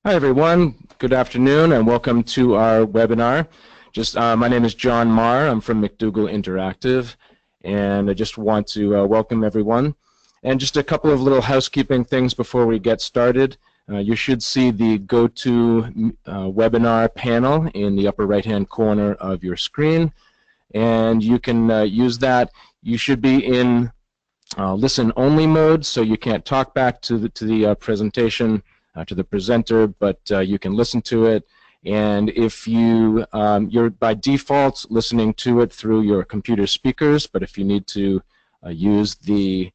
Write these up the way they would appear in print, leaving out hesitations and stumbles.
Hi everyone, good afternoon and welcome to our webinar. My name is John Marr, I'm from McDougall Interactive, and I just want to welcome everyone. And just a couple of little housekeeping things before we get started. You should see the Go To Webinar panel in the upper right hand corner of your screen, and you can use that. You should be in listen only mode, so you can't talk back to the presentation, to the presenter, but you can listen to it. And if you're by default listening to it through your computer speakers, but if you need to use the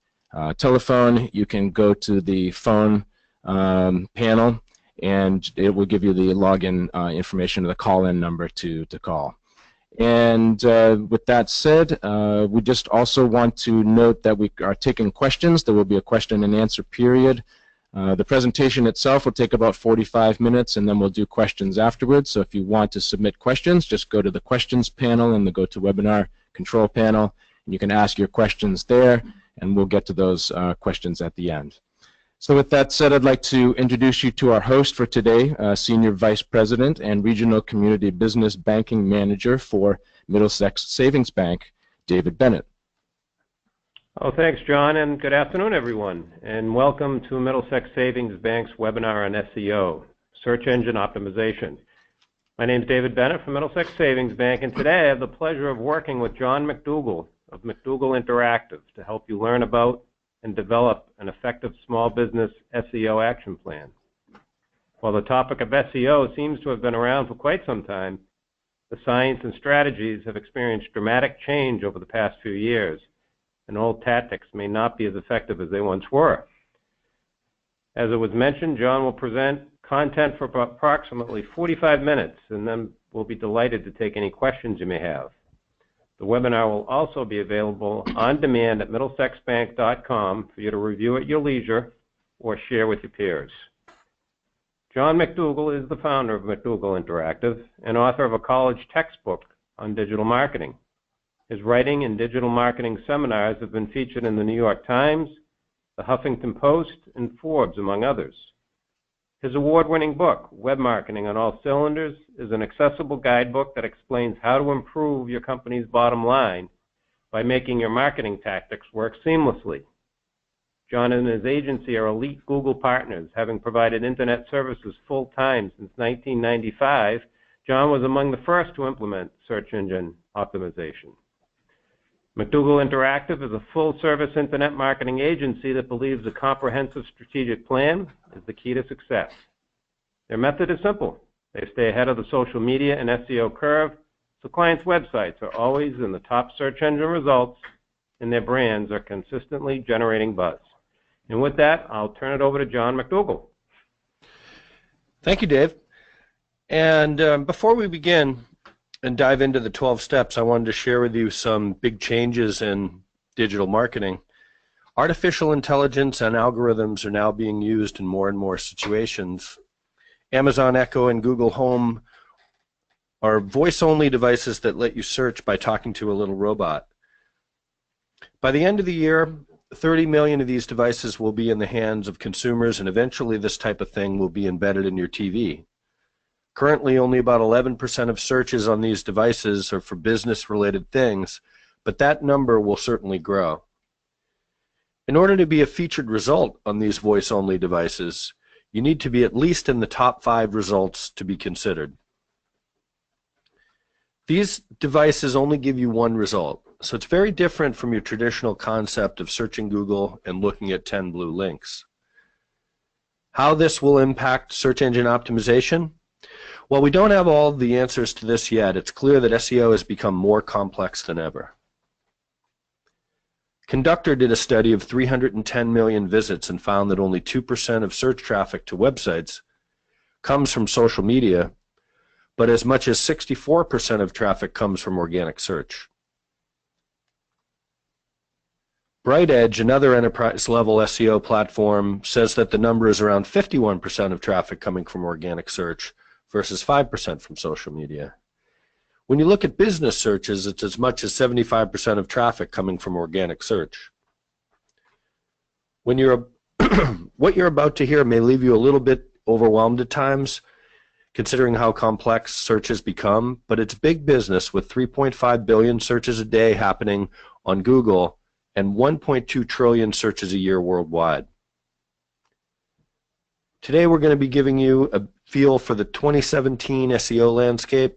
telephone, you can go to the phone panel, and it will give you the login information to the call-in number to call. And with that said, we just also want to note that we are taking questions. There will be a question and answer period. The presentation itself will take about 45 minutes, and then we'll do questions afterwards. So if you want to submit questions, just go to the questions panel in the GoToWebinar control panel, and you can ask your questions there, and we'll get to those questions at the end. So with that said, I'd like to introduce you to our host for today, Senior Vice President and Regional Community Business Banking Manager for Middlesex Savings Bank, David Bennett. Oh, thanks, John, and good afternoon, everyone, and welcome to Middlesex Savings Bank's webinar on SEO, Search Engine Optimization. My name is David Bennett from Middlesex Savings Bank, and today I have the pleasure of working with John McDougall of McDougall Interactive to help you learn about and develop an effective small business SEO action plan. While the topic of SEO seems to have been around for quite some time, the science and strategies have experienced dramatic change over the past few years, and old tactics may not be as effective as they once were. As it was mentioned, John will present content for approximately 45 minutes, and then we'll be delighted to take any questions you may have. The webinar will also be available on demand at middlesexbank.com for you to review at your leisure or share with your peers. John McDougall is the founder of McDougall Interactive and author of a college textbook on digital marketing. His writing and digital marketing seminars have been featured in the New York Times, the Huffington Post, and Forbes, among others. His award-winning book, Web Marketing on All Cylinders, is an accessible guidebook that explains how to improve your company's bottom line by making your marketing tactics work seamlessly. John and his agency are elite Google partners, having provided internet services full-time since 1995. John was among the first to implement search engine optimization. McDougall Interactive is a full-service internet marketing agency that believes a comprehensive strategic plan is the key to success. Their method is simple. They stay ahead of the social media and SEO curve, so clients' websites are always in the top search engine results, and their brands are consistently generating buzz. And with that, I'll turn it over to John McDougall. Thank you, Dave. And before we begin and dive into the 12 steps, I wanted to share with you some big changes in digital marketing. Artificial intelligence and algorithms are now being used in more and more situations. Amazon Echo and Google Home are voice-only devices that let you search by talking to a little robot. By the end of the year, 30 million of these devices will be in the hands of consumers, and eventually this type of thing will be embedded in your TV. Currently, only about 11% of searches on these devices are for business-related things, but that number will certainly grow. In order to be a featured result on these voice-only devices, you need to be at least in the top 5 results to be considered. These devices only give you one result, so it's very different from your traditional concept of searching Google and looking at 10 blue links. How this will impact search engine optimization? While we don't have all the answers to this yet, it's clear that SEO has become more complex than ever. Conductor did a study of 310 million visits and found that only 2% of search traffic to websites comes from social media, but as much as 64% of traffic comes from organic search. BrightEdge, another enterprise-level SEO platform, says that the number is around 51% of traffic coming from organic search versus 5% from social media. When you look at business searches, it's as much as 75% of traffic coming from organic search. When you're what you're about to hear may leave you a little bit overwhelmed at times, considering how complex search has become, but it's big business with 3.5 billion searches a day happening on Google and 1.2 trillion searches a year worldwide. Today we're going to be giving you a feel for the 2017 SEO landscape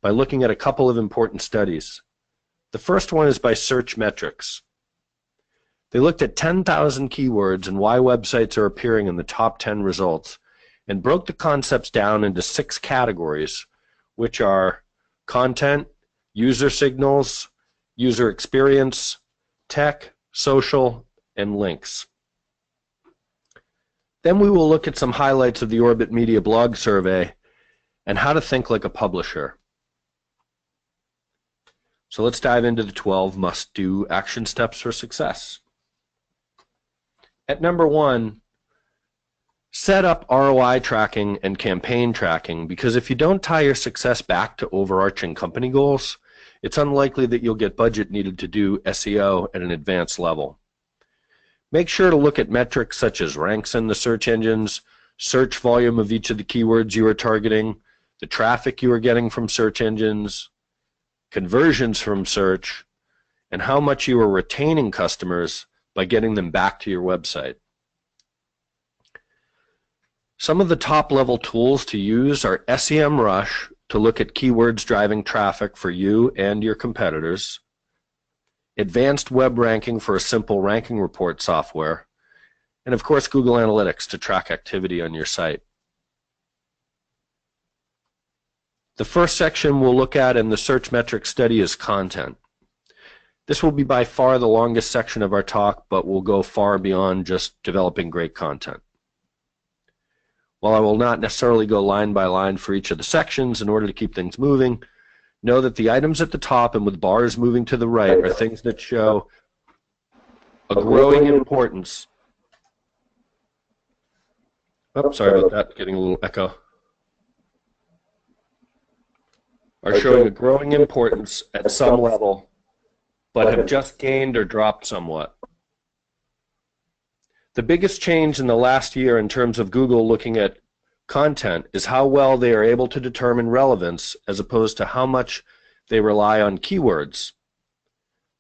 by looking at a couple of important studies. The first one is by Search Metrics. They looked at 10,000 keywords and why websites are appearing in the top 10 results, and broke the concepts down into 6 categories, which are content, user signals, user experience, tech, social, and links. Then we will look at some highlights of the Orbit Media blog survey and how to think like a publisher. So let's dive into the 12 must-do action steps for success. At number 1, set up ROI tracking and campaign tracking, because if you don't tie your success back to overarching company goals, it's unlikely that you'll get budget needed to do SEO at an advanced level. Make sure to look at metrics such as ranks in the search engines, search volume of each of the keywords you are targeting, the traffic you are getting from search engines, conversions from search, and how much you are retaining customers by getting them back to your website. Some of the top-level tools to use are SEMrush to look at keywords driving traffic for you and your competitors, Advanced Web Ranking for a simple ranking report software, and of course Google Analytics to track activity on your site. The first section we'll look at in the search metrics study is content. This will be by far the longest section of our talk, but will go far beyond just developing great content. While I will not necessarily go line by line for each of the sections in order to keep things moving, know that the items at the top and with bars moving to the right are things that show a growing importance. Oh, sorry about that, getting a little echo. Are showing a growing importance at some level, but have just gained or dropped somewhat. The biggest change in the last year in terms of Google looking at content is how well they are able to determine relevance as opposed to how much they rely on keywords.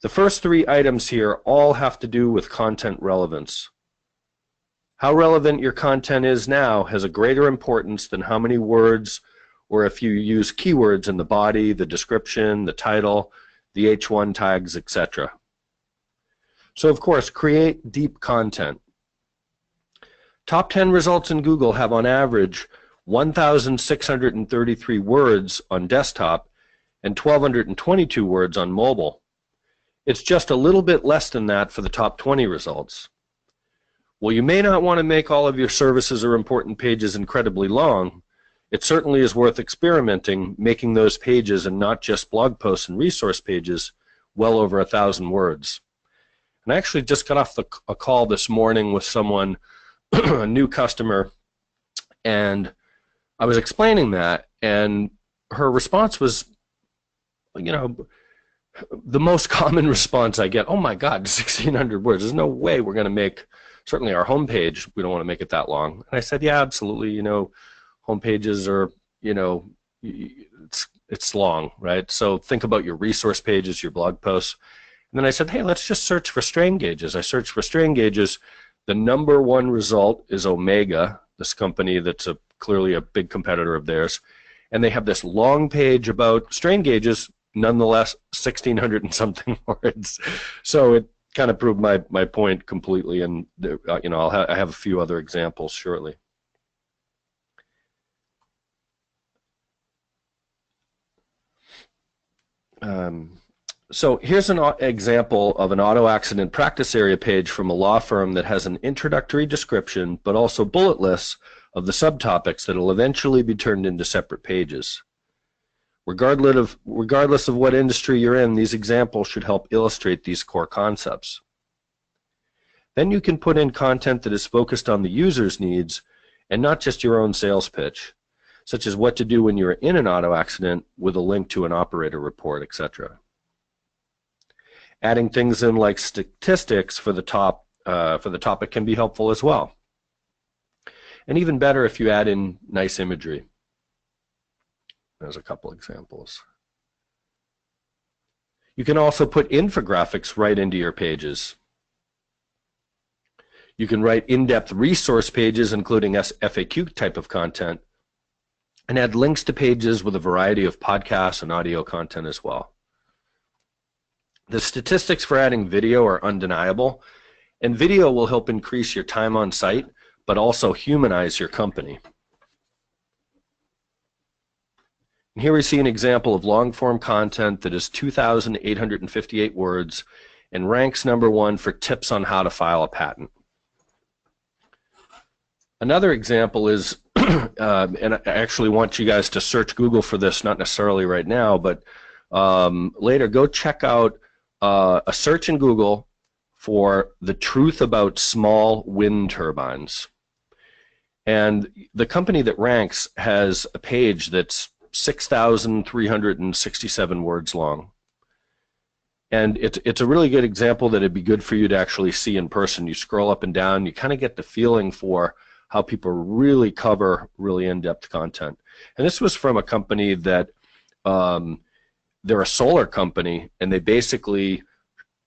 The first 3 items here all have to do with content relevance. How relevant your content is now has a greater importance than how many words or if you use keywords in the body, the description, the title, the H1 tags, etc. So of course, create deep content. Top 10 results in Google have on average 1,633 words on desktop and 1,222 words on mobile. It's just a little bit less than that for the top 20 results. While you may not want to make all of your services or important pages incredibly long, it certainly is worth experimenting making those pages, and not just blog posts and resource pages, well over 1,000 words. And I actually just got off a call this morning with someone, a new customer, and I was explaining that, and her response was, you know, the most common response I get, oh my God, 1,600 words. There's no way we're going to make, certainly our homepage, we don't want to make it that long. And I said, yeah, absolutely, you know, homepages are, you know, it's long, right? So think about your resource pages, your blog posts. And then I said, hey, let's just search for strain gauges. I searched for strain gauges. The #1 result is Omega, this company that's clearly a big competitor of theirs. And they have this long page about strain gauges, nonetheless 1,600 and something words. So it kind of proved my point completely. And you know, I have a few other examples shortly. So here's an example of an auto accident practice area page from a law firm that has an introductory description, but also bullet lists of the subtopics that will eventually be turned into separate pages. Regardless of what industry you're in, these examples should help illustrate these core concepts. Then you can put in content that is focused on the user's needs and not just your own sales pitch, such as what to do when you're in an auto accident with a link to an operator report, etc. Adding things in like statistics for the topic can be helpful as well. and even better if you add in nice imagery. There's a couple examples. You can also put infographics right into your pages. You can write in-depth resource pages, including FAQ type of content, and add links to pages with a variety of podcasts and audio content as well. The statistics for adding video are undeniable, and video will help increase your time on site, but also humanize your company. And here we see an example of long-form content that is 2,858 words and ranks #1 for tips on how to file a patent. Another example is, and I actually want you guys to search Google for this, not necessarily right now, but later, go check out a search in Google for the truth about small wind turbines. And the company that ranks has a page that's 6,367 words long. And it's a really good example that it'd be good for you to actually see in person. You scroll up and down, you kind of get the feeling for how people really cover really in-depth content. And this was from a company that, they're a solar company, and they basically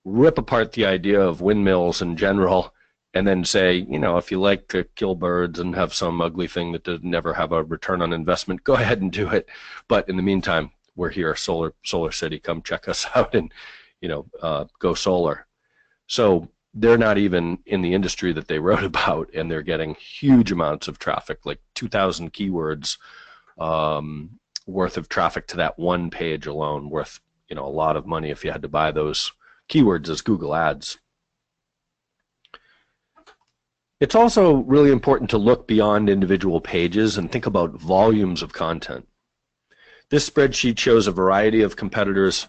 rip apart the idea of windmills in general and then say, you know, if you like to kill birds and have some ugly thing that does never have a return on investment, go ahead and do it. But in the meantime, we're here, Solar City, come check us out and, you know, go solar. So they're not even in the industry that they wrote about, and they're getting huge amounts of traffic, like 2,000 keywords worth of traffic to that one page alone, worth, you know, a lot of money if you had to buy those keywords as Google Ads. It's also really important to look beyond individual pages and think about volumes of content. This spreadsheet shows a variety of competitors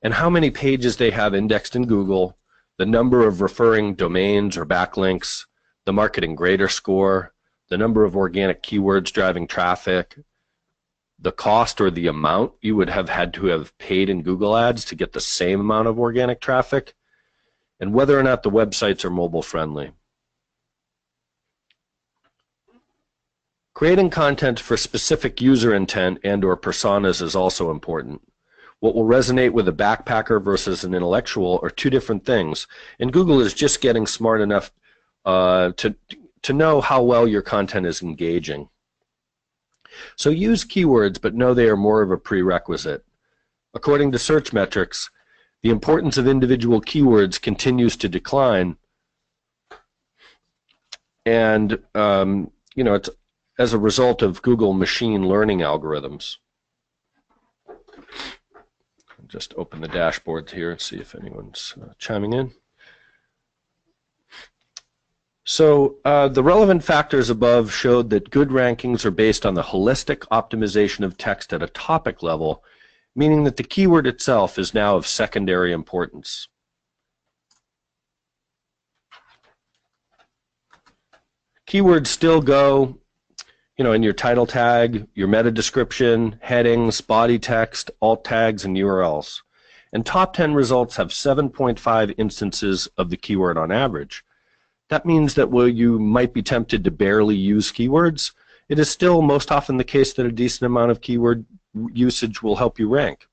and how many pages they have indexed in Google, the number of referring domains or backlinks, the marketing grader score, the number of organic keywords driving traffic, the cost or the amount you would have had to have paid in Google Ads to get the same amount of organic traffic, and whether or not the websites are mobile friendly. Creating content for specific user intent and or personas is also important. What will resonate with a backpacker versus an intellectual are two different things, and Google is just getting smart enough to know how well your content is engaging. So use keywords, but know they are more of a prerequisite. According to search metrics, the importance of individual keywords continues to decline, and you know, it's as a result of Google machine learning algorithms. Just open the dashboard here and see if anyone's chiming in. So the relevant factors above showed that good rankings are based on the holistic optimization of text at a topic level, meaning that the keyword itself is now of secondary importance. Keywords still go, you know, in your title tag, your meta description, headings, body text, alt tags, and URLs. And top 10 results have 7.5 instances of the keyword on average. That means that while you might be tempted to barely use keywords, it is still most often the case that a decent amount of keyword usage will help you rank.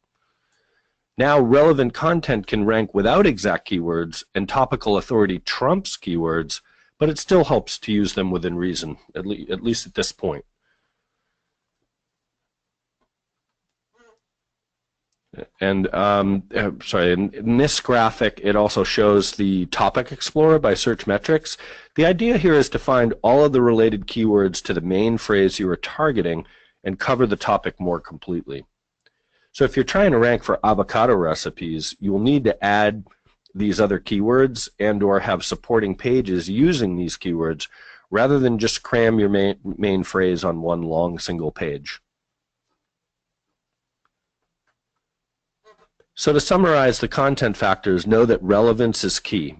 Now, relevant content can rank without exact keywords, and topical authority trumps keywords, but it still helps to use them within reason, at least at this point. And sorry, in this graphic, it also shows the Topic Explorer by Search Metrics. The idea here is to find all of the related keywords to the main phrase you are targeting and cover the topic more completely. So if you're trying to rank for avocado recipes, you will need to add these other keywords and or have supporting pages using these keywords rather than just cram your main phrase on one long single page. So to summarize the content factors, know that relevance is key.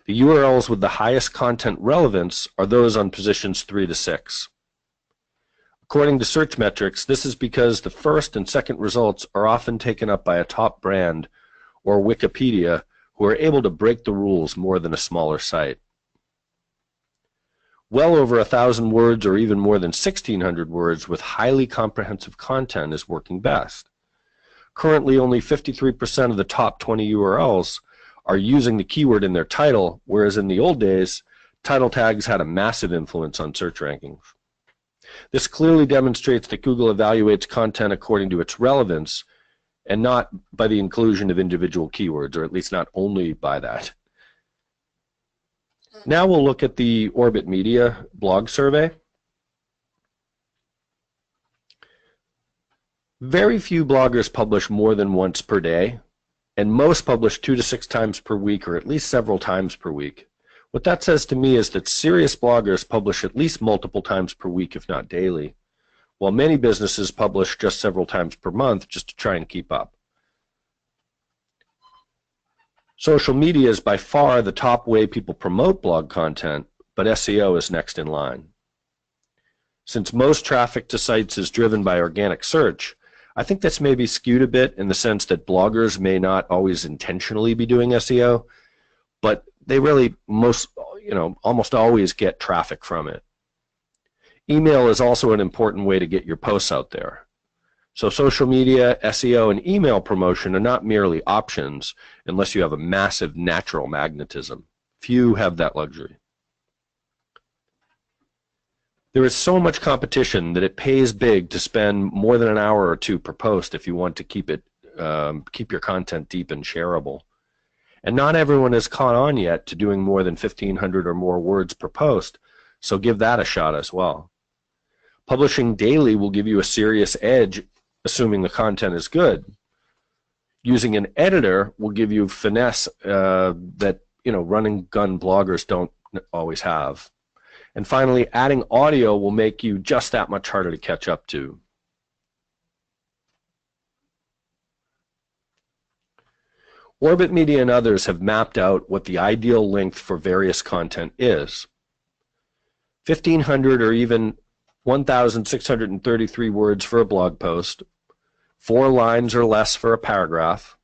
The URLs with the highest content relevance are those on positions 3 to 6. According to search metrics, this is because the first and second results are often taken up by a top brand or Wikipedia who are able to break the rules more than a smaller site. Well over 1,000 words or even more than 1,600 words with highly comprehensive content is working best. Currently, only 53% of the top 20 URLs are using the keyword in their title, whereas in the old days, title tags had a massive influence on search rankings. This clearly demonstrates that Google evaluates content according to its relevance and not by the inclusion of individual keywords, or at least not only by that. Now we'll look at the Orbit Media blog survey. Very few bloggers publish more than once per day, and most publish 2 to 6 times per week, or at least several times per week. What that says to me is that serious bloggers publish at least multiple times per week, if not daily, while many businesses publish just several times per month just to try and keep up. Social media is by far the top way people promote blog content, but SEO is next in line. Since most traffic to sites is driven by organic search, I think that's maybe skewed a bit in the sense that bloggers may not always intentionally be doing SEO, but they really almost always get traffic from it. Email is also an important way to get your posts out there. So social media, SEO, and email promotion are not merely options unless you have a massive natural magnetism. Few have that luxury. There is so much competition that it pays big to spend more than an hour or two per post if you want to keep your content deep and shareable. And not everyone has caught on yet to doing more than 1,500 or more words per post, so give that a shot as well. Publishing daily will give you a serious edge, assuming the content is good. Using an editor will give you finesse that running gun bloggers don't always have. And finally, adding audio will make you just that much harder to catch up to. Orbit Media and others have mapped out what the ideal length for various content is. 1,500 or even 1,633 words for a blog post, 4 lines or less for a paragraph,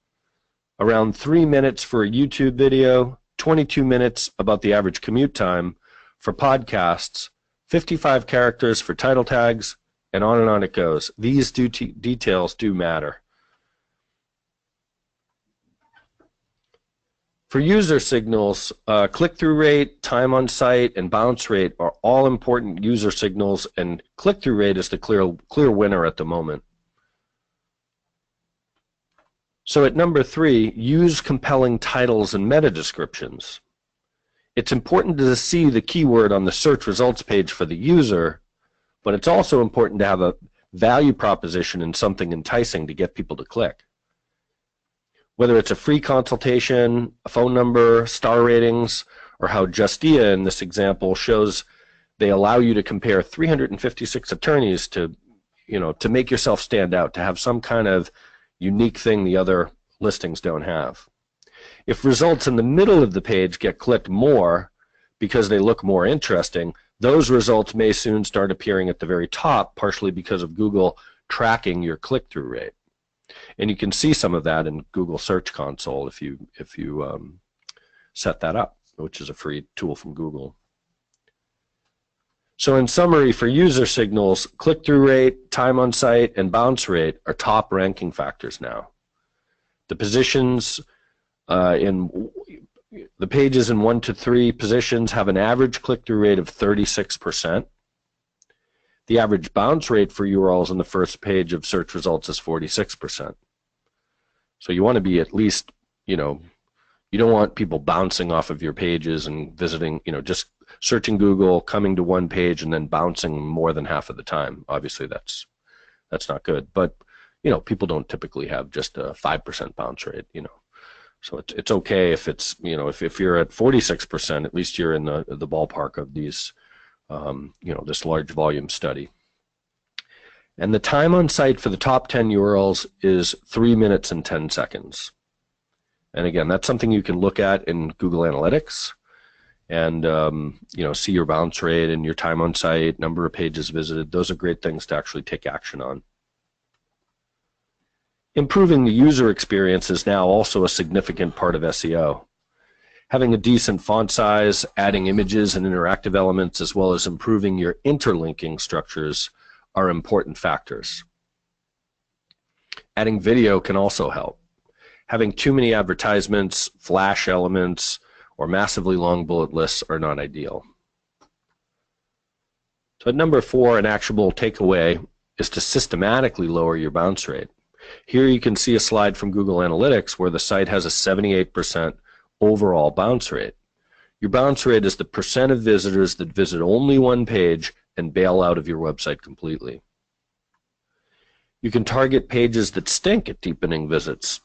around 3 minutes for a YouTube video, 22 minutes about the average commute time for podcasts, 55 characters for title tags, and on it goes. These details do matter. For user signals, click-through rate, time on site, and bounce rate are all important user signals, and click-through rate is the clear winner at the moment. So at number 3, use compelling titles and meta descriptions. It's important to see the keyword on the search results page for the user, but it's also important to have a value proposition and something enticing to get people to click. Whether it's a free consultation, a phone number, star ratings, or how Justia in this example shows they allow you to compare 356 attorneys to make yourself stand out, to have some kind of unique thing the other listings don't have. If results in the middle of the page get clicked more because they look more interesting, those results may soon start appearing at the very top, partially because of Google tracking your click-through rate. And you can see some of that in Google Search Console if you set that up, which is a free tool from Google. So in summary, for user signals, click-through rate, time on site, and bounce rate are top ranking factors now. The positions in the pages in 1 to 3 positions have an average click-through rate of 36%. The average bounce rate for URLs on the first page of search results is 46%. So you want to be at least, you don't want people bouncing off of your pages and visiting, just searching Google, coming to one page, and then bouncing more than half of the time. Obviously, that's not good. But, people don't typically have just a 5% bounce rate, So it's okay if it's, if you're at 46%, at least you're in the ballpark of these, this large volume study. And the time on site for the top 10 URLs is 3 minutes and 10 seconds. And again, that's something you can look at in Google Analytics and, see your bounce rate and your time on site, number of pages visited. Those are great things to actually take action on. Improving the user experience is now also a significant part of SEO. Having a decent font size, adding images and interactive elements, as well as improving your interlinking structures are important factors. Adding video can also help. Having too many advertisements, flash elements, or massively long bullet lists are not ideal. So at number 4, an actionable takeaway is to systematically lower your bounce rate. Here you can see a slide from Google Analytics where the site has a 78% overall bounce rate. Your bounce rate is the percent of visitors that visit only one page and bail out of your website completely. You can target pages that stink at deepening visits.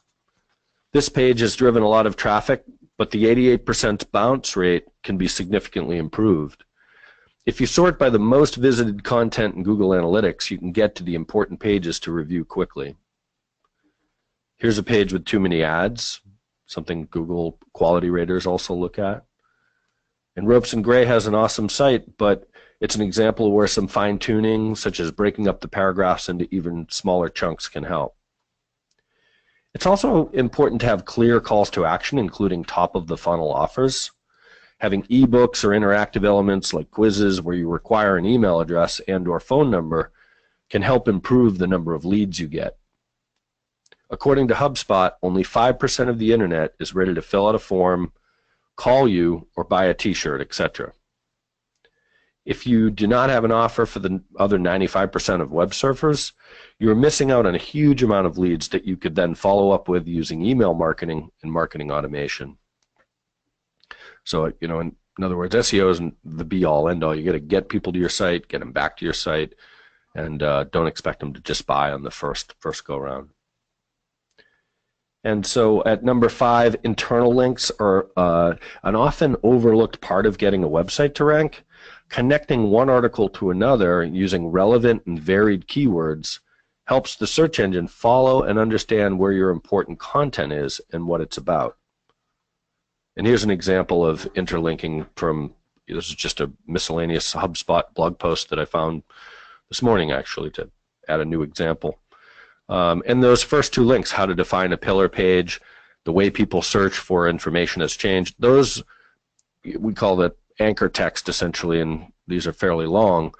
This page has driven a lot of traffic, but the 88% bounce rate can be significantly improved. If you sort by the most visited content in Google Analytics, you can get to the important pages to review quickly. Here's a page with too many ads, something Google quality raters also look at. And Ropes and Gray has an awesome site, but it's an example where some fine-tuning, such as breaking up the paragraphs into even smaller chunks, can help. It's also important to have clear calls to action, including top-of-the-funnel offers. Having ebooks or interactive elements like quizzes where you require an email address and/or phone number can help improve the number of leads you get. According to HubSpot, only 5% of the internet is ready to fill out a form, call you, or buy a t-shirt, etc. If you do not have an offer for the other 95% of web surfers, you're missing out on a huge amount of leads that you could then follow up with using email marketing and marketing automation. So, in other words, SEO isn't the be-all, end-all. You got to get people to your site, get them back to your site, and don't expect them to just buy on the first go-round. And so at number 5, internal links are an often overlooked part of getting a website to rank. Connecting one article to another using relevant and varied keywords helps the search engine follow and understand where your important content is and what it's about. And here's an example of interlinking from, this is just a miscellaneous HubSpot blog post that I found this morning, actually, to add a new example. And those first 2 links, how to define a pillar page, the way people search for information has changed, those, we call that anchor text essentially, and these are fairly long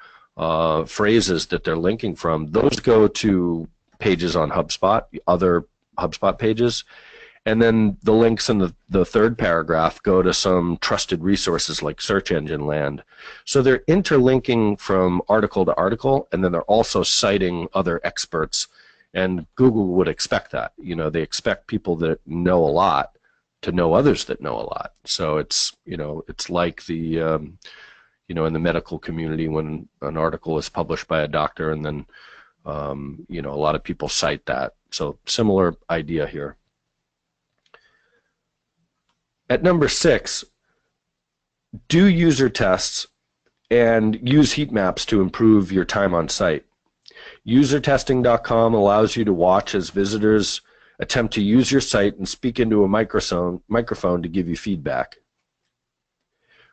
phrases that they're linking from. Those go to pages on HubSpot, other HubSpot pages. And then the links in the third paragraph go to some trusted resources like Search Engine Land. So they're interlinking from article to article, and then they're also citing other experts. And Google would expect that. They expect people that know a lot to know others that know a lot. So it's, it's like the, in the medical community when an article is published by a doctor and then, a lot of people cite that. So similar idea here. At number 6, do user tests and use heat maps to improve your time on site. Usertesting.com allows you to watch as visitors attempt to use your site and speak into a microphone to give you feedback.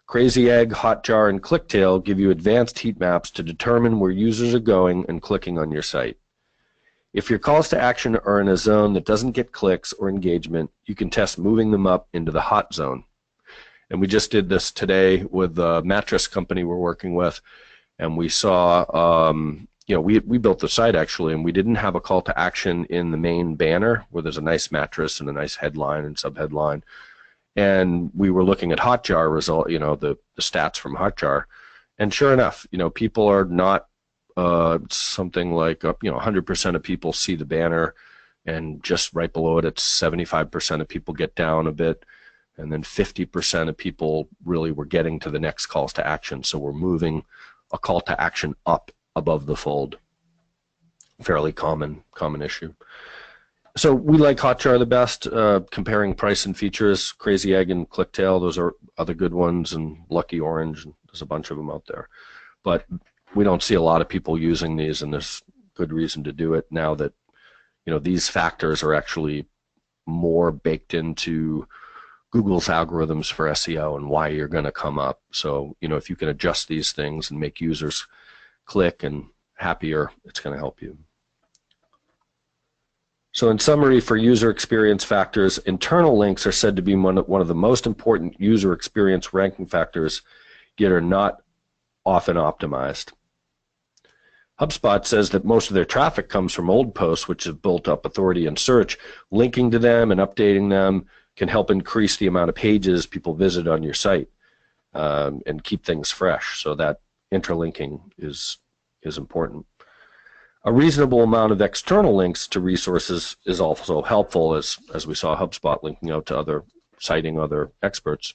Crazy Egg, Hotjar, and Clicktail give you advanced heat maps to determine where users are going and clicking on your site. If your calls to action are in a zone that doesn't get clicks or engagement, you can test moving them up into the hot zone. And we just did this today with a mattress company we're working with, and we saw, we built the site actually, and we didn't have a call to action in the main banner where there's a nice mattress and a nice headline and subheadline. And we were looking at Hotjar result, the stats from Hotjar, and sure enough, people are not something like 100% of people see the banner, and just right below it, it's 75% of people get down a bit, and then 50% of people really were getting to the next calls to action. So we're moving a call to action up above the fold. Fairly common issue. So we like Hotjar the best, comparing price and features. Crazy Egg and Clicktail, those are other good ones, and Lucky Orange, there's a bunch of them out there. But we don't see a lot of people using these, and there's good reason to do it now that these factors are actually more baked into Google's algorithms for SEO and why you're going to come up. So if you can adjust these things and make users click and happier, it's going to help you. So in summary, for user experience factors, internal links are said to be one of the most important user experience ranking factors, yet are not often optimized. HubSpot says that most of their traffic comes from old posts, which have built up authority in search. Linking to them and updating them can help increase the amount of pages people visit on your site and keep things fresh. So that interlinking is important. A reasonable amount of external links to resources is also helpful, as we saw HubSpot linking out to citing other experts.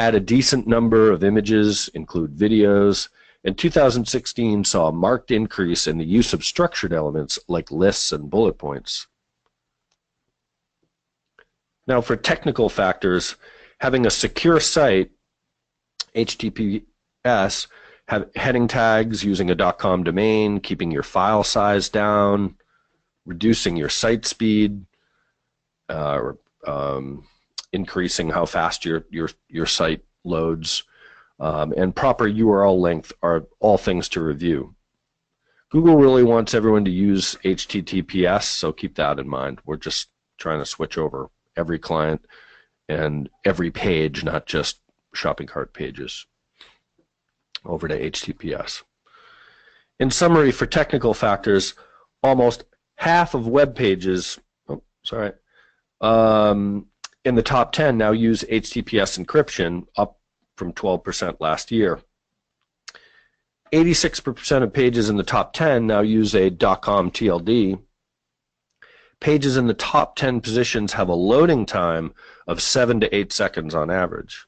Add a decent number of images, include videos, and 2016 saw a marked increase in the use of structured elements like lists and bullet points. Now for technical factors, having a secure site, HTTPS, have heading tags, using a .com domain, keeping your file size down, reducing your site speed, or increasing how fast your site loads, and proper URL length are all things to review. Google really wants everyone to use HTTPS, so keep that in mind. We're just trying to switch over every client and every page, not just shopping cart pages, over to HTTPS. In summary, for technical factors, almost half of web pages, in the top 10 now use HTTPS encryption, up from 12% last year. 86% of pages in the top 10 now use a .com TLD. Pages in the top 10 positions have a loading time of 7 to 8 seconds on average.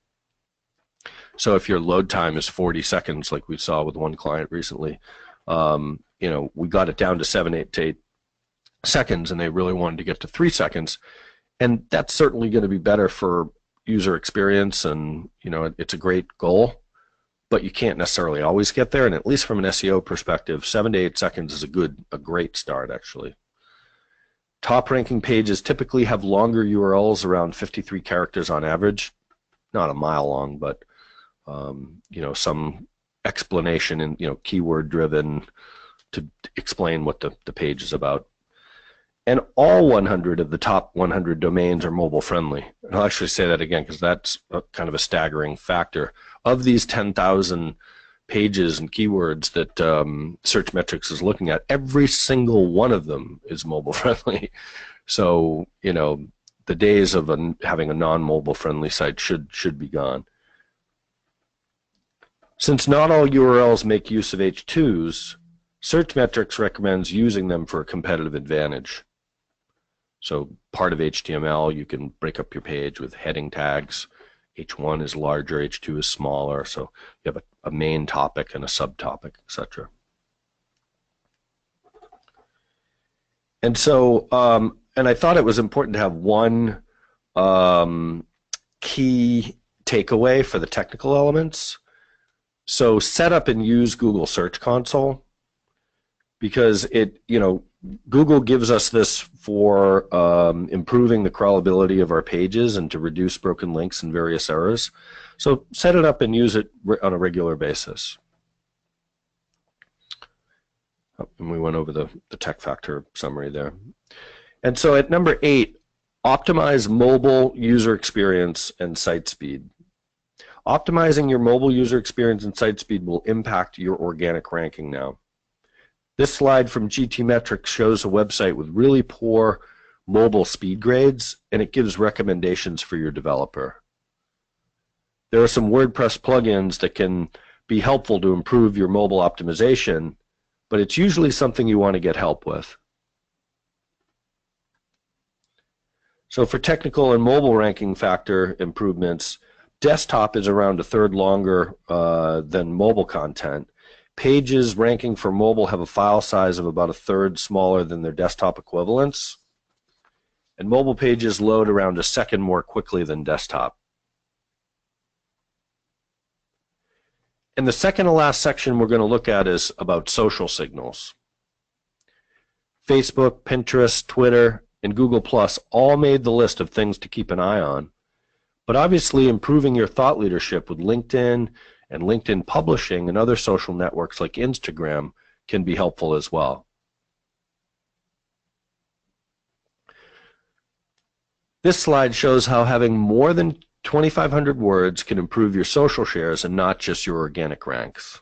So if your load time is 40 seconds, like we saw with one client recently, we got it down to 7 to 8 seconds, and they really wanted to get to 3 seconds. And that's certainly going to be better for user experience, and it's a great goal, but you can't necessarily always get there. And at least from an SEO perspective, 7 to 8 seconds is a great start, actually. Top ranking pages typically have longer URLs, around 53 characters on average, not a mile long, but some explanation and keyword driven to explain what the page is about. And all 100 of the top 100 domains are mobile friendly. And I'll actually say that again because that's kind of a staggering factor. Of these 10,000 pages and keywords that Searchmetrics is looking at, every single one of them is mobile friendly. So the days of having a non-mobile friendly site should be gone. Since not all URLs make use of H2s, Searchmetrics recommends using them for a competitive advantage. So part of HTML, you can break up your page with heading tags. H1 is larger, H2 is smaller, so you have a main topic and a subtopic, etc. And so, and I thought it was important to have one key takeaway for the technical elements. So set up and use Google Search Console, because Google gives us this for improving the crawlability of our pages and to reduce broken links and various errors. So set it up and use it on a regular basis. And we went over the tech factor summary there. And so at number 8, optimize mobile user experience and site speed. Optimizing your mobile user experience and site speed will impact your organic ranking now. This slide from GTmetrix shows a website with really poor mobile speed grades, and it gives recommendations for your developer. There are some WordPress plugins that can be helpful to improve your mobile optimization, but it's usually something you want to get help with. So for technical and mobile ranking factor improvements, desktop is around a third longer than mobile content. Pages ranking for mobile have a file size of about a third smaller than their desktop equivalents. And mobile pages load around a second more quickly than desktop. And the second to last section we're going to look at is about social signals. Facebook, Pinterest, Twitter, and Google Plus all made the list of things to keep an eye on. But obviously improving your thought leadership with LinkedIn and LinkedIn publishing and other social networks like Instagram can be helpful as well. This slide shows how having more than 2,500 words can improve your social shares and not just your organic ranks.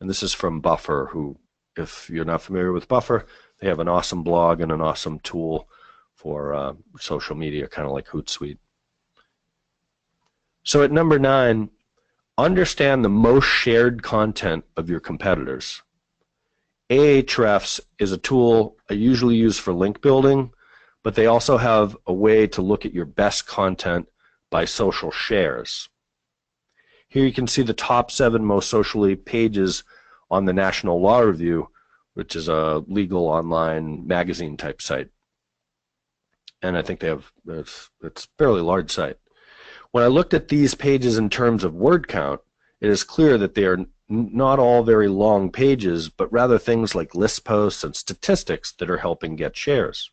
And this is from Buffer, who, if you're not familiar with Buffer, they have an awesome blog and an awesome tool for social media, kind of like Hootsuite. So at number 9, understand the most shared content of your competitors. Ahrefs is a tool I usually use for link building, but they also have a way to look at your best content by social shares. Here you can see the top 7 most socially pages on the National Law Review, which is a legal online magazine type site. And I think they have, it's a fairly large site. When I looked at these pages in terms of word count, it is clear that they are not all very long pages, but rather things like list posts and statistics that are helping get shares.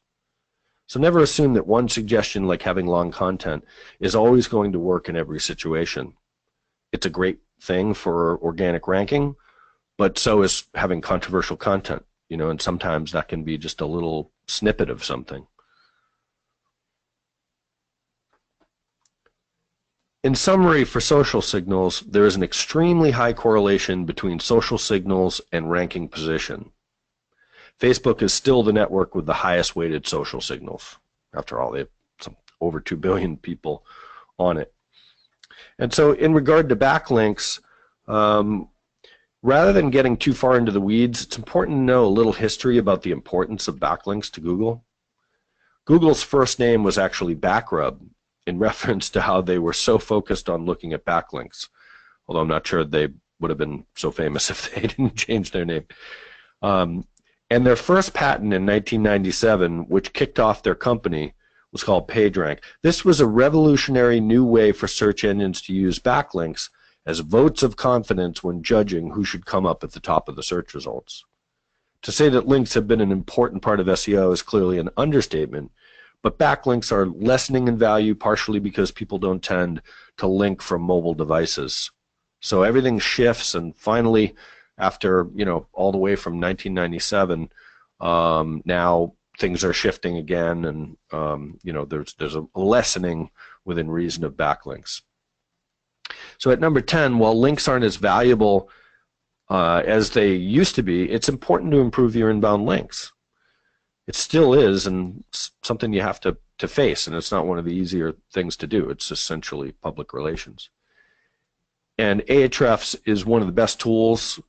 So never assume that one suggestion like having long content is always going to work in every situation. It's a great thing for organic ranking, but so is having controversial content, and sometimes that can be just a little snippet of something. In summary, for social signals, there is an extremely high correlation between social signals and ranking position. Facebook is still the network with the highest weighted social signals. After all, they have over 2 billion people on it. And so in regard to backlinks, rather than getting too far into the weeds, it's important to know a little history about the importance of backlinks to Google. Google's first name was actually Backrub, in reference to how they were so focused on looking at backlinks, although I'm not sure they would have been so famous if they didn't change their name. And their first patent in 1997, which kicked off their company, was called PageRank. This was a revolutionary new way for search engines to use backlinks as votes of confidence when judging who should come up at the top of the search results. To say that links have been an important part of SEO is clearly an understatement, but backlinks are lessening in value partially because people don't tend to link from mobile devices. So everything shifts, and finally, after all the way from 1997, now things are shifting again, and there's a lessening within reason of backlinks. So at number 10, while links aren't as valuable as they used to be, it's important to improve your inbound links. It still is, and something you have to face, and it's not one of the easier things to do. It's essentially public relations. And Ahrefs is one of the best tools,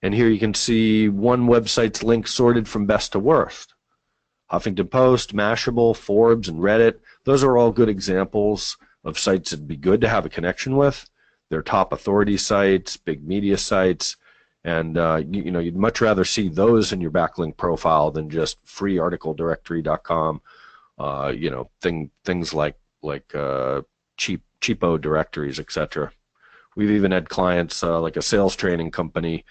and here you can see one website's links sorted from best to worst. Huffington Post, Mashable, Forbes, and Reddit, those are all good examples of sites that'd be good to have a connection with. They're top authority sites, big media sites, and you'd much rather see those in your backlink profile than just freearticledirectory.com, things like cheapo directories, etc. We've even had clients like a sales training company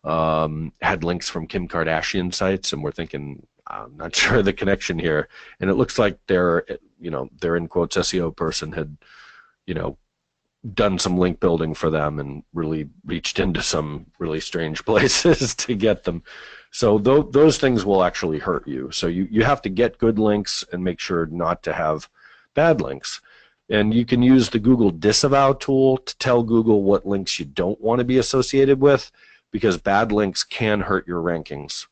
had links from Kim Kardashian sites, and we're thinking, I'm not sure the connection here. And it looks like their in quotes SEO person had done some link building for them and really reached into some really strange places to get them. So those things will actually hurt you. So you have to get good links and make sure not to have bad links. And you can use the Google Disavow tool to tell Google what links you don't want to be associated with, because bad links can hurt your rankings.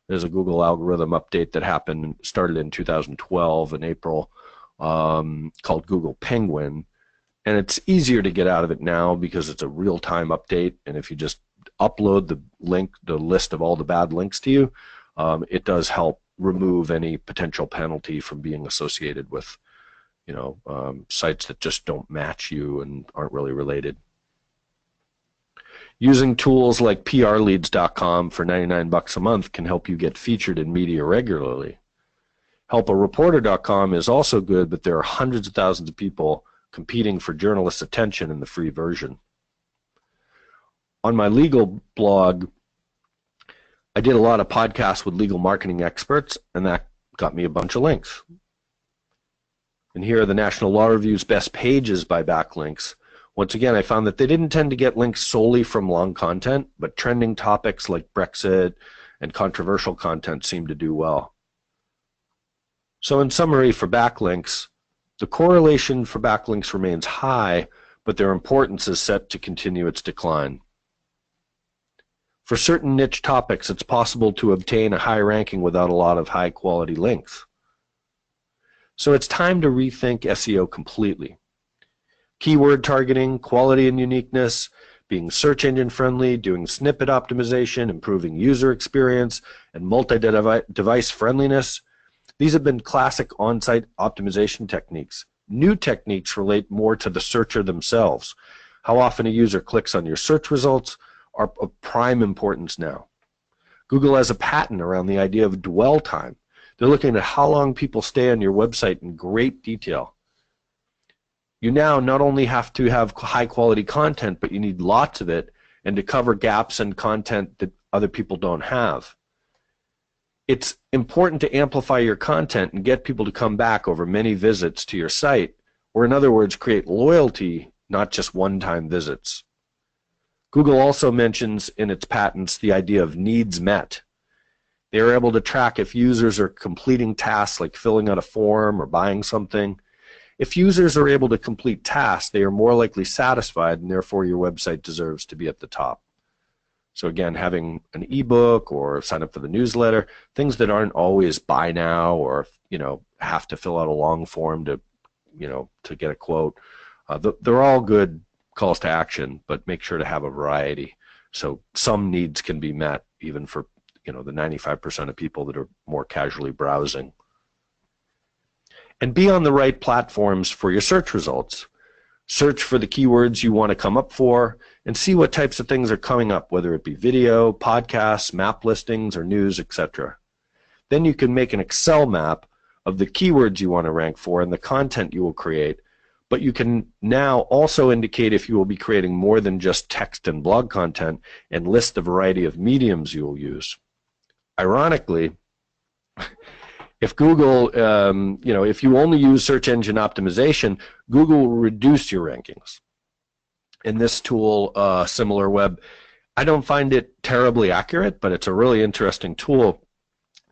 There's a Google algorithm update that started in 2012 in April, called Google Penguin. And it's easier to get out of it now because it's a real-time update, and if you just upload the list of all the bad links to you, it does help remove any potential penalty from being associated with sites that just don't match you and aren't really related. Using tools like prleads.com for $99 a month can help you get featured in media regularly. Helpareporter.com is also good, but there are hundreds of thousands of people competing for journalists' attention in the free version. On my legal blog, I did a lot of podcasts with legal marketing experts, and that got me a bunch of links. And here are the National Law Review's best pages by backlinks. Once again, I found that they didn't tend to get links solely from long content, but trending topics like Brexit and controversial content seemed to do well. So in summary, for backlinks, The correlation for backlinks remains high, but their importance is set to continue its decline. For certain niche topics, it's possible to obtain a high ranking without a lot of high-quality links. So it's time to rethink SEO completely. Keyword targeting, quality and uniqueness, being search engine friendly, doing snippet optimization, improving user experience, and multi-device friendliness. These have been classic on-site optimization techniques. New techniques relate more to the searcher themselves. How often a user clicks on your search results are of prime importance now. Google has a patent around the idea of dwell time. They're looking at how long people stay on your website in great detail. You now not only have to have high quality content, but you need lots of it, and to cover gaps in content that other people don't have. It's important to amplify your content and get people to come back over many visits to your site, or in other words, create loyalty, not just one-time visits. Google also mentions in its patents the idea of needs met. They are able to track if users are completing tasks like filling out a form or buying something. If users are able to complete tasks, they are more likely satisfied, and therefore your website deserves to be at the top. So again, having an ebook or sign up for the newsletter, things that aren't always buy now or have to fill out a long form to get a quote, they're all good calls to action, but make sure to have a variety. So some needs can be met even for the 95% of people that are more casually browsing. And be on the right platforms for your search results. Search for the keywords you want to come up for and see what types of things are coming up, whether it be video, podcasts, map listings, or news, etc. Then you can make an Excel map of the keywords you want to rank for and the content you will create, but you can now also indicate if you will be creating more than just text and blog content and list the variety of mediums you will use. Ironically, if Google, if you only use search engine optimization, Google will reduce your rankings. In this tool, SimilarWeb, I don't find it terribly accurate, but it's a really interesting tool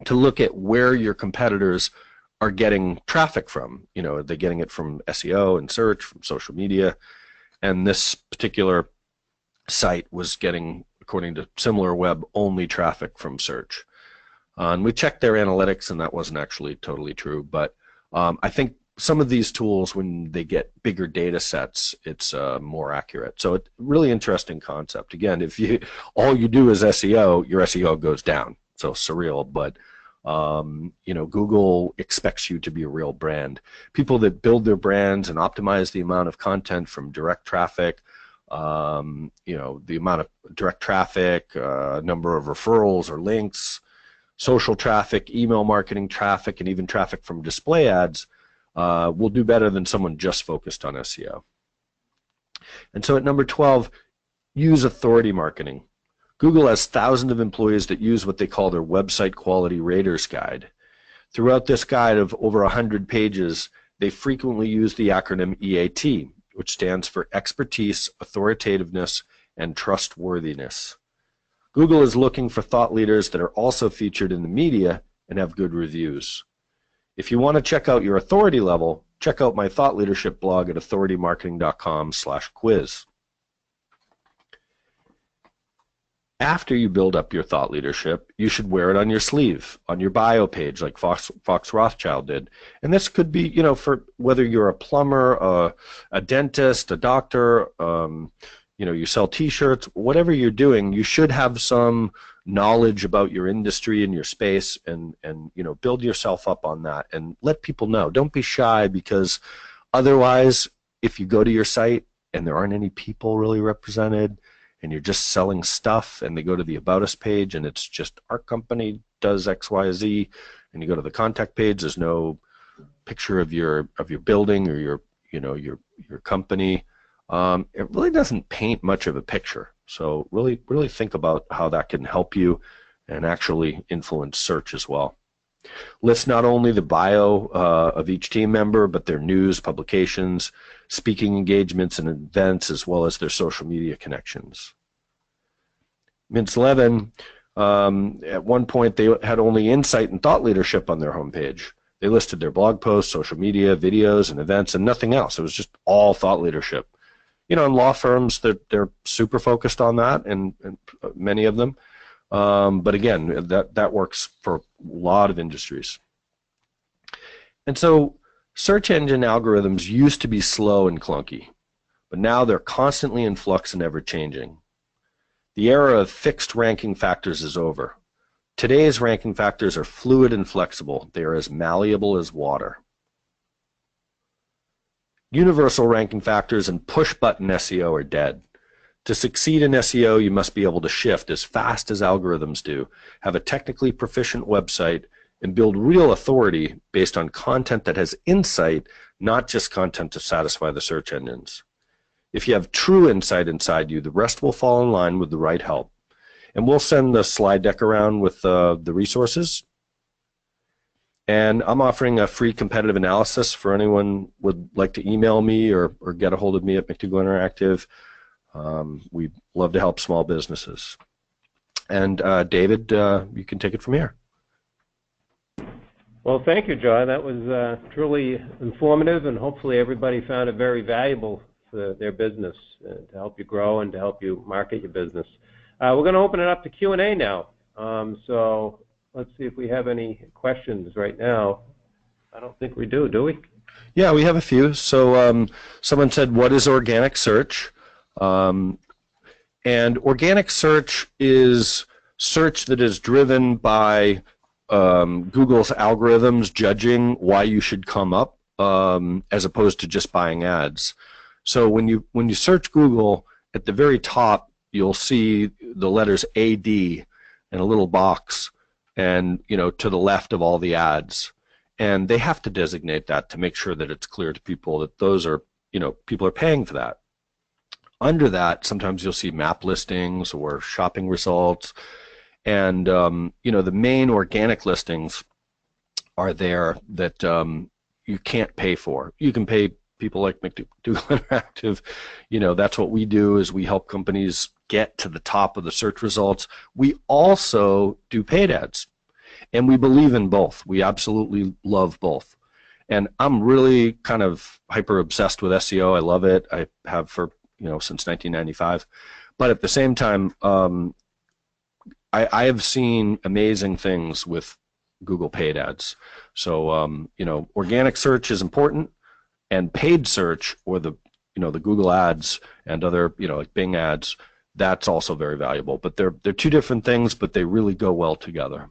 to look at where your competitors are getting traffic from. They're getting it from SEO and search, from social media, and this particular site was getting, according to SimilarWeb, only traffic from search. And we checked their analytics, and that wasn't actually totally true. But I think some of these tools, when they get bigger data sets, it's more accurate. So it's a really interesting concept. Again, if all you do is SEO, your SEO goes down. So surreal, but Google expects you to be a real brand. People that build their brands and optimize the amount of content from direct traffic, the amount of direct traffic, number of referrals or links, social traffic, email marketing traffic, and even traffic from display ads will do better than someone just focused on SEO. And so at number 12, use authority marketing. Google has thousands of employees that use what they call their Website Quality Raters Guide. Throughout this guide of over 100 pages, they frequently use the acronym EAT, which stands for Expertise, Authoritativeness, and Trustworthiness. Google is looking for thought leaders that are also featured in the media and have good reviews. If you want to check out your authority level, check out my thought leadership blog at authoritymarketing.com/quiz. After you build up your thought leadership, you should wear it on your sleeve, on your bio page, like Fox Rothschild did. And this could be, for whether you're a plumber, a dentist, a doctor, you sell T-shirts, whatever you're doing, you should have some knowledge about your industry and your space, and build yourself up on that and let people know. Don't be shy, because otherwise, if you go to your site and there aren't any people really represented, and you're just selling stuff, and they go to the About Us page and it's just our company does XYZ, and you go to the contact page, there's no picture of your building or your company. It really doesn't paint much of a picture. So really think about how that can help you and actually influence search as well. List not only the bio of each team member, but their news, publications, speaking engagements, and events, as well as their social media connections. Mintz 11, at one point they had only insight and thought leadership on their homepage. They listed their blog posts, social media, videos, and events, and nothing else. It was just all thought leadership. You know, in law firms, they're super focused on that, and many of them. But again, that works for a lot of industries. And so search engine algorithms used to be slow and clunky, but now they're constantly in flux and ever-changing. The era of fixed ranking factors is over. Today's ranking factors are fluid and flexible. They are as malleable as water. Universal ranking factors and push-button SEO are dead. To succeed in SEO, you must be able to shift as fast as algorithms do, have a technically proficient website, and build real authority based on content that has insight, not just content to satisfy the search engines. If you have true insight inside you, the rest will fall in line with the right help. And we'll send the slide deck around with the resources. And I'm offering a free competitive analysis for anyone would like to email me or get a hold of me at McDougall Interactive. We'd love to help small businesses. And David, you can take it from here. Well, thank you, John. That was truly informative, and hopefully everybody found it very valuable for their business to help you grow and to help you market your business. We're going to open it up to Q&A now. So let's see if we have any questions right now. I don't think we do we? Yeah, we have a few. So someone said, what is organic search? And organic search is search that is driven by Google's algorithms judging why you should come up as opposed to just buying ads. So when you search Google, at the very top you'll see the letters AD in a little box, and to the left of all the ads, and they have to designate that to make sure that it's clear to people that those are people are paying for that. Under that, sometimes you'll see map listings or shopping results, and the main organic listings are there that you can't pay for. You can pay people like McDougall Interactive. That's what we do, is we help companies get to the top of the search results. We also do paid ads, and we believe in both. We absolutely love both. And I'm really kind of hyper obsessed with SEO. I love it. I have for since 1995. But at the same time, I have seen amazing things with Google paid ads. So organic search is important, and paid search, or the Google ads and other like Bing ads, that's also very valuable. But they're two different things, but they really go well together.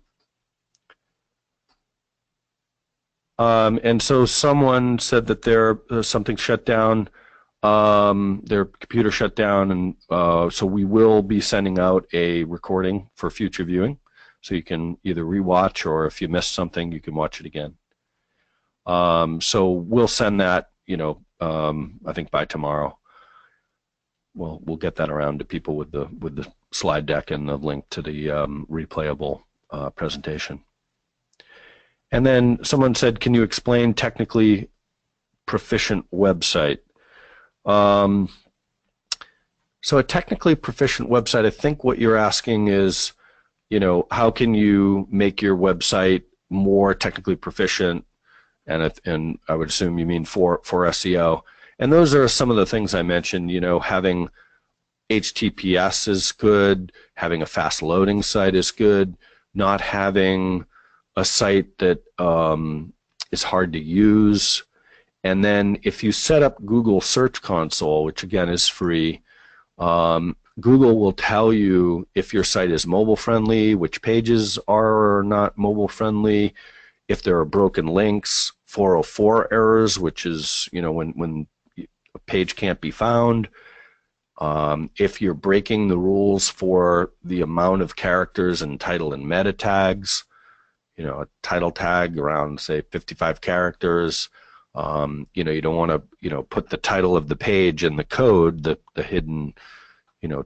And so someone said that something shut down, their computer shut down, and so we will be sending out a recording for future viewing, so you can either rewatch, or if you missed something, you can watch it again. So we'll send that, I think by tomorrow. We'll get that around to people with the slide deck and the link to the replayable presentation. And then someone said, can you explain technically proficient website? So a technically proficient website, I think what you're asking is, how can you make your website more technically proficient? And I would assume you mean for SEO. And those are some of the things I mentioned. Having HTTPS is good, having a fast loading site is good, not having a site that is hard to use. And then if you set up Google Search Console, which again is free, Google will tell you if your site is mobile friendly, which pages are not mobile friendly, if there are broken links, 404 errors, which is when a page can't be found, if you're breaking the rules for the amount of characters in title and meta tags, a title tag around say 55 characters. You don't want to put the title of the page in the code, the hidden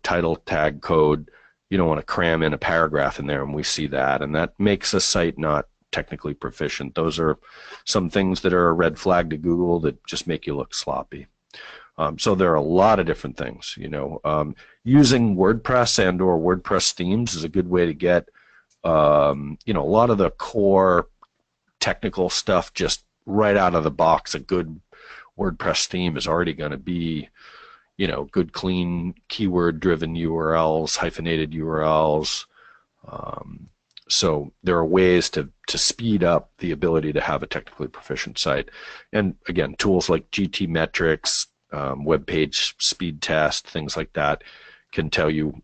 title tag code. You don't want to cram in a paragraph in there, and we see that, and that makes a site not technically proficient. Those are some things that are a red flag to Google that just make you look sloppy. So there are a lot of different things. Using WordPress and or WordPress themes is a good way to get a lot of the core technical stuff, just right out of the box, a good WordPress theme is already going to be, good, clean, keyword-driven URLs, hyphenated URLs. So there are ways to speed up the ability to have a technically proficient site. And again, tools like GTmetrix, web page speed test, things like that can tell you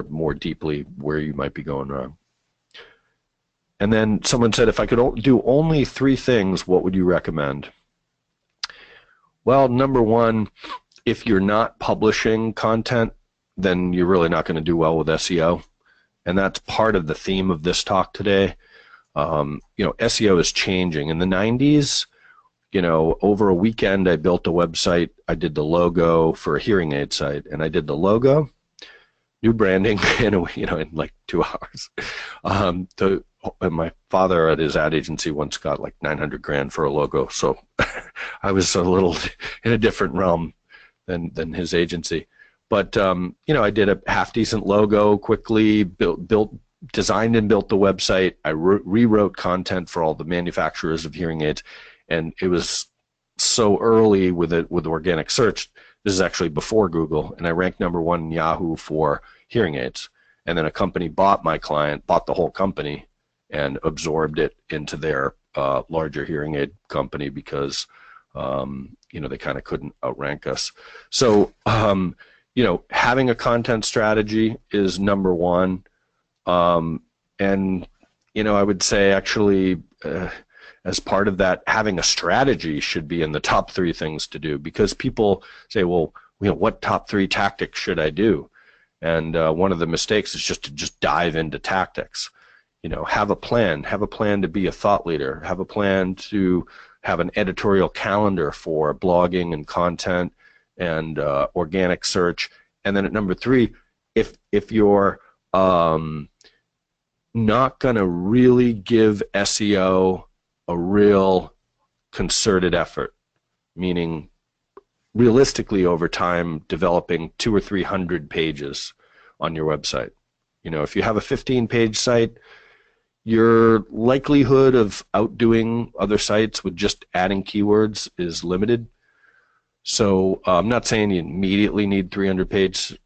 more deeply where you might be going wrong. And then someone said, if I could do only 3 things, what would you recommend? Well, number one, if you're not publishing content, then you're really not going to do well with SEO. And that's part of the theme of this talk today. SEO is changing. In the 90s, over a weekend, I built a website. I did the logo for a hearing aid site, and I did the logo, new branding, in like 2 hours. And my father at his ad agency once got like $900,000 for a logo, so I was a little in a different realm than his agency. But I did a half-decent logo quickly, designed and built the website. I rewrote content for all the manufacturers of hearing aids, and it was so early with organic search. This is actually before Google, and I ranked #1 in Yahoo for hearing aids. And then a company bought the whole company, and absorbed it into their larger hearing aid company because they kind of couldn't outrank us. So having a content strategy is #1, and I would say actually as part of that, having a strategy should be in the top 3 things to do, because people say, well, what top 3 tactics should I do? And one of the mistakes is just to dive into tactics. Have a plan to be a thought leader, have a plan to have an editorial calendar for blogging and content and organic search. And then at number 3, if you're not going to really give SEO a real concerted effort, meaning realistically over time developing 200 or 300 pages on your website. If you have a 15-page site, your likelihood of outdoing other sites with just adding keywords is limited. So I'm not saying you immediately need 300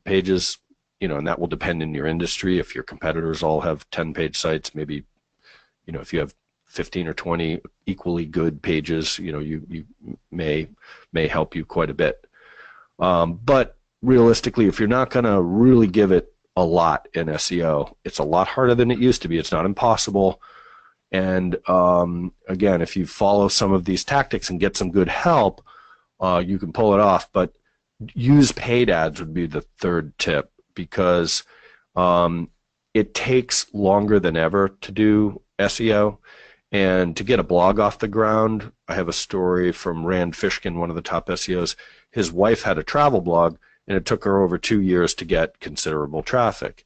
pages, and that will depend in your industry. If your competitors all have 10-page sites, maybe, if you have 15 or 20 equally good pages, you may help you quite a bit. But realistically, if you're not going to really give it a lot in SEO, it's a lot harder than it used to be. It's not impossible. And again, if you follow some of these tactics and get some good help, you can pull it off. But use paid ads would be the 3rd tip, because it takes longer than ever to do SEO. And to get a blog off the ground, I have a story from Rand Fishkin, one of the top SEOs. His wife had a travel blog, and it took her over 2 years to get considerable traffic.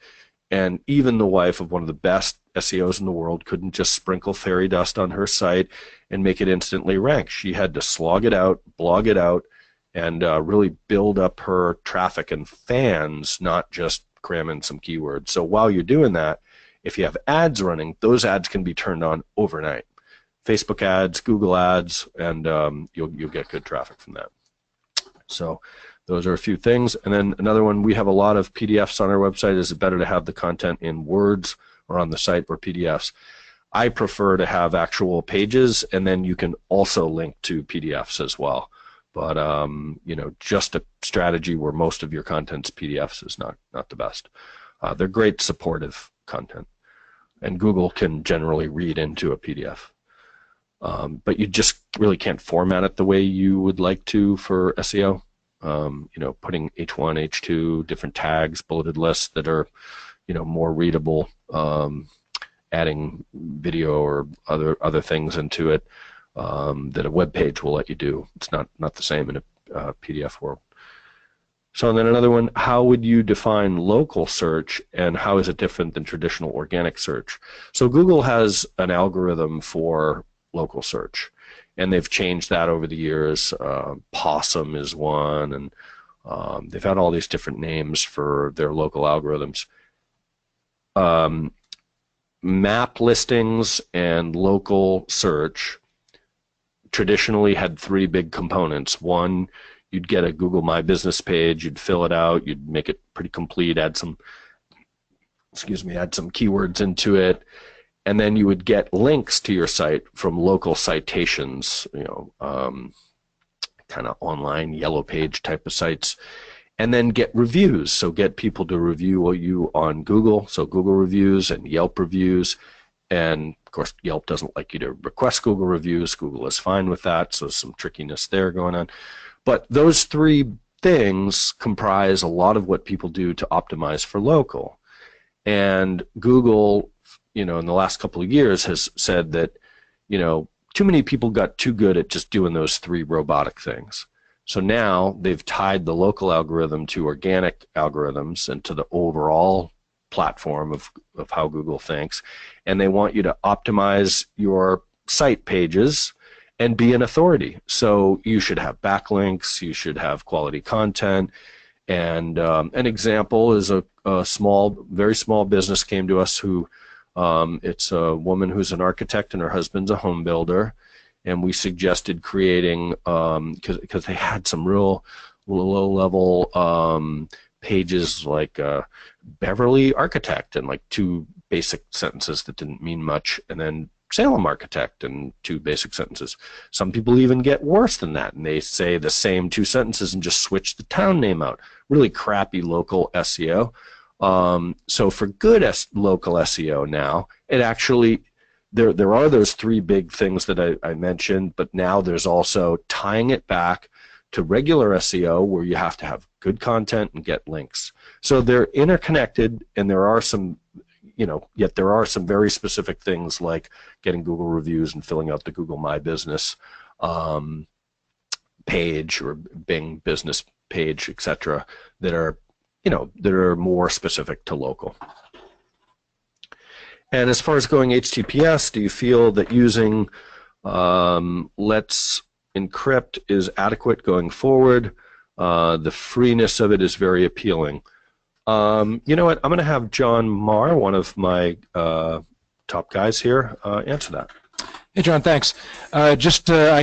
And even the wife of one of the best SEOs in the world couldn't just sprinkle fairy dust on her site and make it instantly rank. She had to slog it out, blog it out, and really build up her traffic and fans, not just cram in some keywords. So while you're doing that, if you have ads running, those ads can be turned on overnight. Facebook ads, Google ads, and you'll get good traffic from that. So those are a few things. And then another one, we have a lot of PDFs on our website. Is it better to have the content in Words or on the site or PDFs? I prefer to have actual pages, and then you can also link to PDFs as well. But just a strategy where most of your content's PDFs is not the best. They're great supportive content, and Google can generally read into a PDF. But you just really can't format it the way you would like to for SEO. Putting H1, H2, different tags, bulleted lists that are, more readable, adding video or other things into it that a web page will let you do. It's not the same in a PDF world. So then another one, how would you define local search, and how is it different than traditional organic search? So Google has an algorithm for local search, and they've changed that over the years. Possum is one, and they've had all these different names for their local algorithms. map listings and local search traditionally had three big components. One, you'd get a Google My Business page, you'd fill it out, you'd make it pretty complete, add some keywords into it, and then you would get links to your site from local citations, kind of online yellow page type of sites, and then get reviews. So get people to review you on Google, so Google reviews and Yelp reviews. And of course, Yelp doesn't like you to request Google reviews. Google is fine with that, so some trickiness there going on. But those three things comprise a lot of what people do to optimize for local. And Google, in the last couple of years has said that, too many people got too good at just doing those three robotic things. So now they've tied the local algorithm to organic algorithms and to the overall platform of how Google thinks, and they want you to optimize your site pages and be an authority. So you should have backlinks, you should have quality content, and an example is a very small business came to us who, it's a woman who's an architect and her husband's a home builder, and we suggested creating, because they had some real low-level pages like Beverly Architect and like two basic sentences that didn't mean much, and then Salem Architect and two basic sentences. Some people even get worse than that, and they say the same two sentences and just switch the town name out. Really crappy local SEO. So for good local SEO now, it actually, there are those three big things that I mentioned, but now there's also tying it back to regular SEO where you have to have good content and get links. So they're interconnected, and there are some, yet there are some very specific things like getting Google reviews and filling out the Google My Business page or Bing Business page, etc., that are, that are more specific to local. And as far as going HTTPS, do you feel that using Let's Encrypt is adequate going forward? The freeness of it is very appealing. You know what? I'm going to have John Marr, one of my top guys here, answer that. Hey, John, thanks. I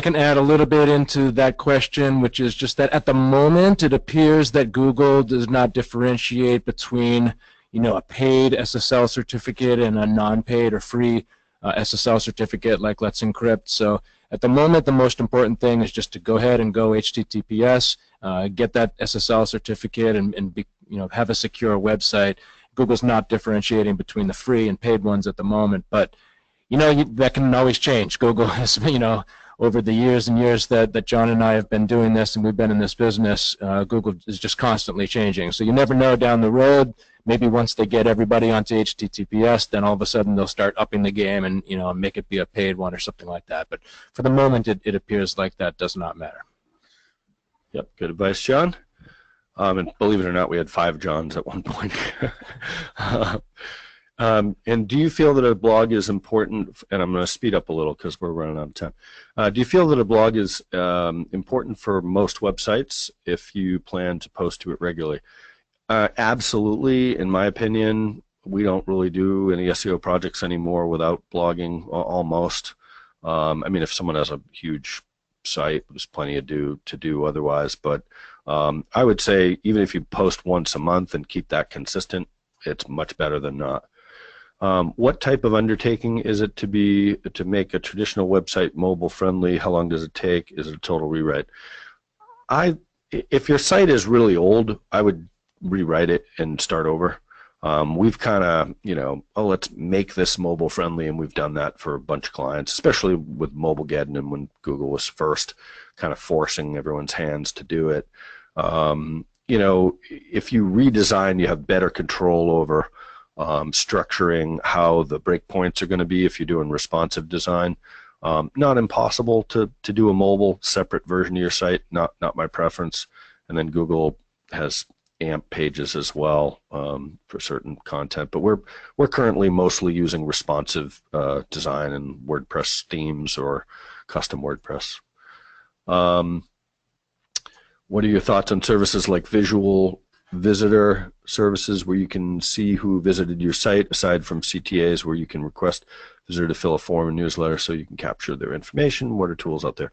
can add a little bit into that question, which is just that at the moment it appears that Google does not differentiate between, a paid SSL certificate and a non-paid or free SSL certificate like Let's Encrypt. So at the moment, the most important thing is just to go ahead and go HTTPS, get that SSL certificate, and be, have a secure website. Google's not differentiating between the free and paid ones at the moment, but that can always change. Google has, over the years and years that John and I have been doing this and we've been in this business, Google is just constantly changing. So you never know down the road. Maybe once they get everybody onto HTTPS, then all of a sudden they'll start upping the game and make it be a paid one or something like that. But for the moment, it appears like that does not matter. Yep, good advice, John. And believe it or not, we had 5 Johns at one point. And do you feel that a blog is important? And I'm going to speed up a little because we're running out of time. Do you feel that a blog is important for most websites if you plan to post to it regularly? Absolutely. In my opinion, we don't really do any SEO projects anymore without blogging, almost. I mean, if someone has a huge site, there's plenty to do otherwise. But I would say even if you post once a month and keep that consistent, it's much better than not. What type of undertaking is it to make a traditional website mobile friendly? How long does it take? Is it a total rewrite? If your site is really old, I would rewrite it and start over. We've kind of, let's make this mobile friendly, and we've done that for a bunch of clients, especially with Mobilegeddon and when Google was first kind of forcing everyone's hands to do it. If you redesign, you have better control over structuring how the breakpoints are going to be if you're doing responsive design. Not impossible to do a mobile separate version of your site, not my preference. And then Google has AMP pages as well for certain content, but we're currently mostly using responsive design and WordPress themes or custom WordPress. What are your thoughts on services like Visual Visitor, services where you can see who visited your site, aside from CTAs where you can request visitor to fill a form and newsletter so you can capture their information. What are tools out there?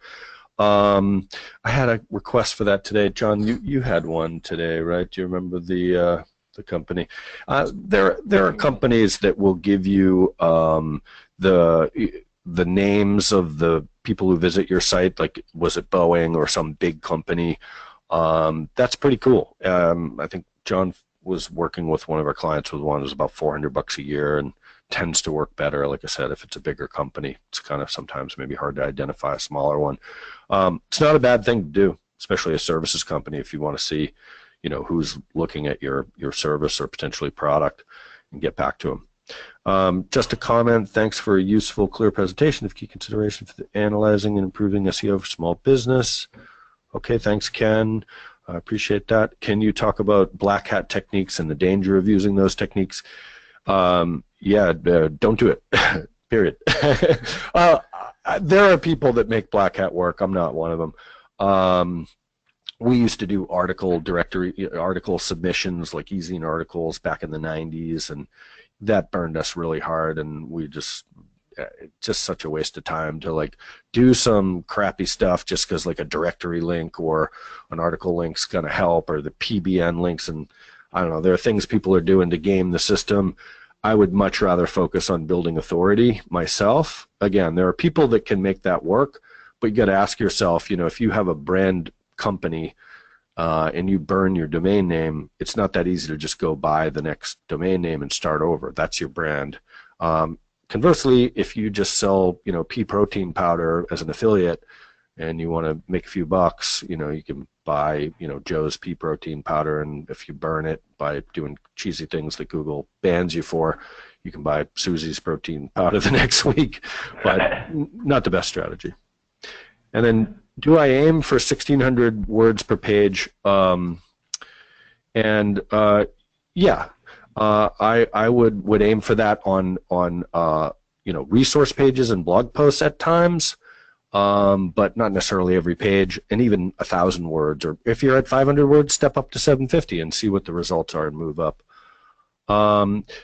I had a request for that today. John, you had one today, right? Do you remember the company? There are companies that will give you the names of the people who visit your site, like was it Boeing or some big company. That's pretty cool. I think John was working with one of our clients with one that was about $400 a year and tends to work better. Like I said, if it's a bigger company, it's kind of sometimes maybe hard to identify a smaller one. It's not a bad thing to do, especially a services company, if you want to see, who's looking at your service or potentially product and get back to them. Just a comment, thanks for a useful, clear presentation of key considerations for analyzing and improving SEO for small business. Okay, thanks, Ken. I appreciate that. Can you talk about black hat techniques and the danger of using those techniques? Yeah, don't do it, period. There are people that make black hat work. I'm not one of them. We used to do article submissions, like e-zine articles back in the 90s, and that burned us really hard, and we just such a waste of time to like do some crappy stuff just because like a directory link or an article link's gonna help, or the PBN links, and I don't know, there are things people are doing to game the system. I would much rather focus on building authority myself. Again, there are people that can make that work, but you got to ask yourself, if you have a brand company and you burn your domain name, it's not that easy to just go buy the next domain name and start over. That's your brand. Conversely, if you just sell, pea protein powder as an affiliate and you want to make a few bucks, you can buy, Joe's pea protein powder, and if you burn it by doing cheesy things that Google bans you for, you can buy Susie's protein powder the next week, but not the best strategy. And then, do I aim for 1,600 words per page? Yeah. I would aim for that on resource pages and blog posts at times, but not necessarily every page, and even 1,000 words. Or if you're at 500 words, step up to 750 and see what the results are and move up.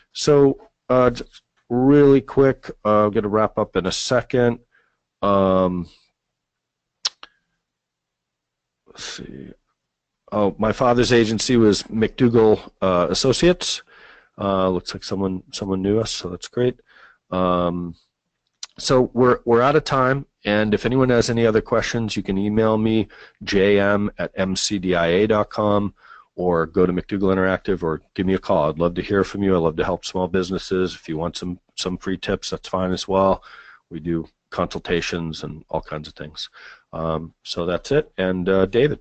Just really quick, I'm going to wrap up in a second. Let's see. Oh, my father's agency was McDougall Associates. Looks like someone knew us, so that's great. So we're out of time, and if anyone has any other questions, you can email me, jm@mcdia.com, or go to McDougall Interactive, or give me a call. I'd love to hear from you. I love to help small businesses. If you want some free tips, that's fine as well. We do consultations and all kinds of things. So that's it, and David.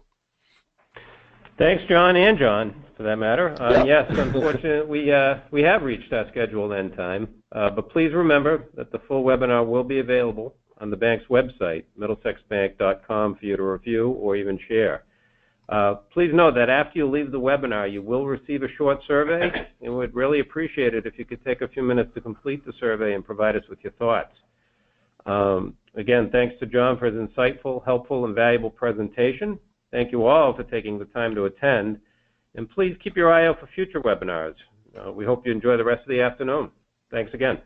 Thanks, John, and John, for that matter. Yeah. Yes, unfortunately, we have reached our scheduled end time, but please remember that the full webinar will be available on the bank's website, middlesexbank.com, for you to review or even share. Please note that after you leave the webinar, you will receive a short survey, and we'd really appreciate it if you could take a few minutes to complete the survey and provide us with your thoughts. Again, thanks to John for his insightful, helpful, and valuable presentation. Thank you all for taking the time to attend, and please keep your eye out for future webinars. We hope you enjoy the rest of the afternoon. Thanks again.